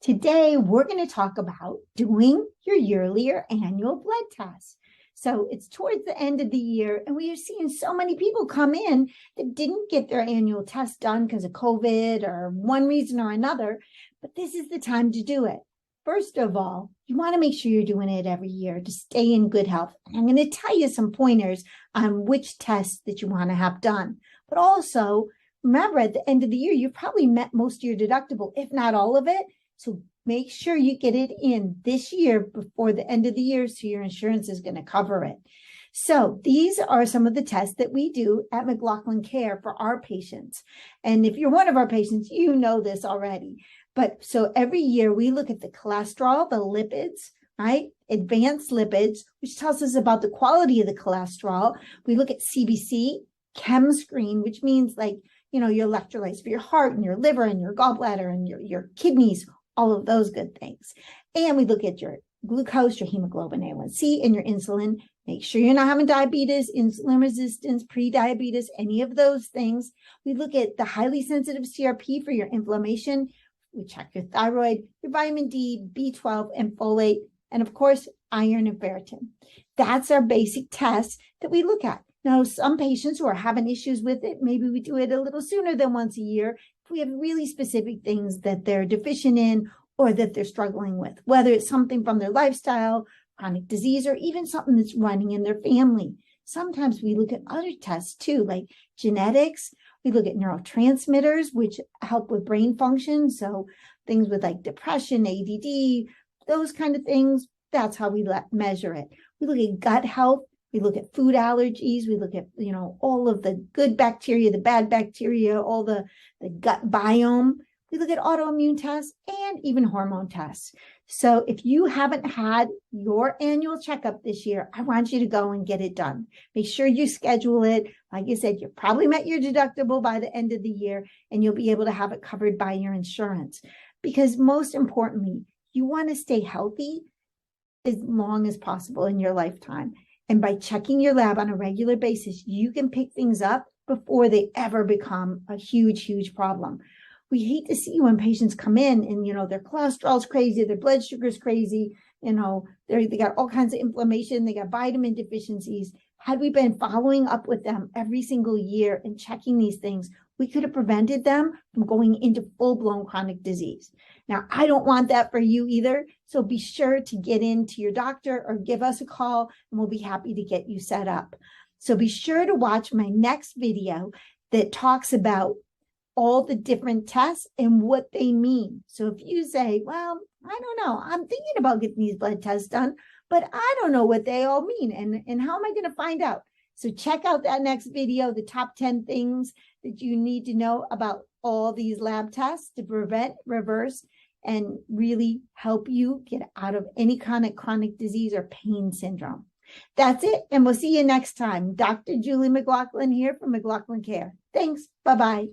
Today, we're going to talk about doing your yearly or annual blood test. So it's towards the end of the year, and we are seeing so many people come in that didn't get their annual test done because of COVID or one reason or another, but this is the time to do it. First of all, you want to make sure you're doing it every year to stay in good health. And I'm going to tell you some pointers on which tests that you want to have done. But also, remember, at the end of the year, you've probably met most of your deductible, if not all of it. So make sure you get it in this year before the end of the year so your insurance is going to cover it. So these are some of the tests that we do at McLaughlin Care for our patients. And if you're one of our patients, you know this already. But so every year we look at the cholesterol, the lipids, right? Advanced lipids, which tells us about the quality of the cholesterol. We look at CBC, chem screen, which means your electrolytes for your heart and your liver and your gallbladder and your kidneys, all of those good things. And we look at your glucose, your hemoglobin A1C, and your insulin. Make sure you're not having diabetes, insulin resistance, pre-diabetes, any of those things. We look at the highly sensitive CRP for your inflammation. We check your thyroid, your vitamin D, B12, and folate, and of course, iron and ferritin. That's our basic tests that we look at. Now, some patients who are having issues with it, maybe we do it a little sooner than once a year if we have really specific things that they're deficient in or that they're struggling with, whether it's something from their lifestyle, chronic disease, or even something that's running in their family. Sometimes we look at other tests too, like genetics. We look at neurotransmitters, which help with brain function. So things with like depression, ADD, those kind of things, that's how we measure it. We look at gut health. We look at food allergies. We look at, all of the good bacteria, the bad bacteria, all the gut biome. We look at autoimmune tests and even hormone tests. So if you haven't had your annual checkup this year, I want you to go and get it done. Make sure you schedule it. Like I said, you probably met your deductible by the end of the year, and you'll be able to have it covered by your insurance. Because most importantly, you want to stay healthy as long as possible in your lifetime. And by checking your lab on a regular basis, you can pick things up before they ever become a huge, huge problem. We hate to see when patients come in and, their cholesterol's crazy, their blood sugar's crazy, they got all kinds of inflammation, they got vitamin deficiencies. Had we been following up with them every single year and checking these things, we could have prevented them from going into full-blown chronic disease. Now, I don't want that for you either. So be sure to get into your doctor or give us a call and we'll be happy to get you set up. So be sure to watch my next video that talks about all the different tests and what they mean. So if you say, well, I don't know, I'm thinking about getting these blood tests done, but I don't know what they all mean. And how am I going to find out? So check out that next video, the top 10 things that you need to know about all these lab tests to prevent, reverse, and really help you get out of any kind of chronic disease or pain syndrome. That's it. And we'll see you next time. Dr. Julie McLaughlin here from McLaughlin Care. Thanks. Bye-bye.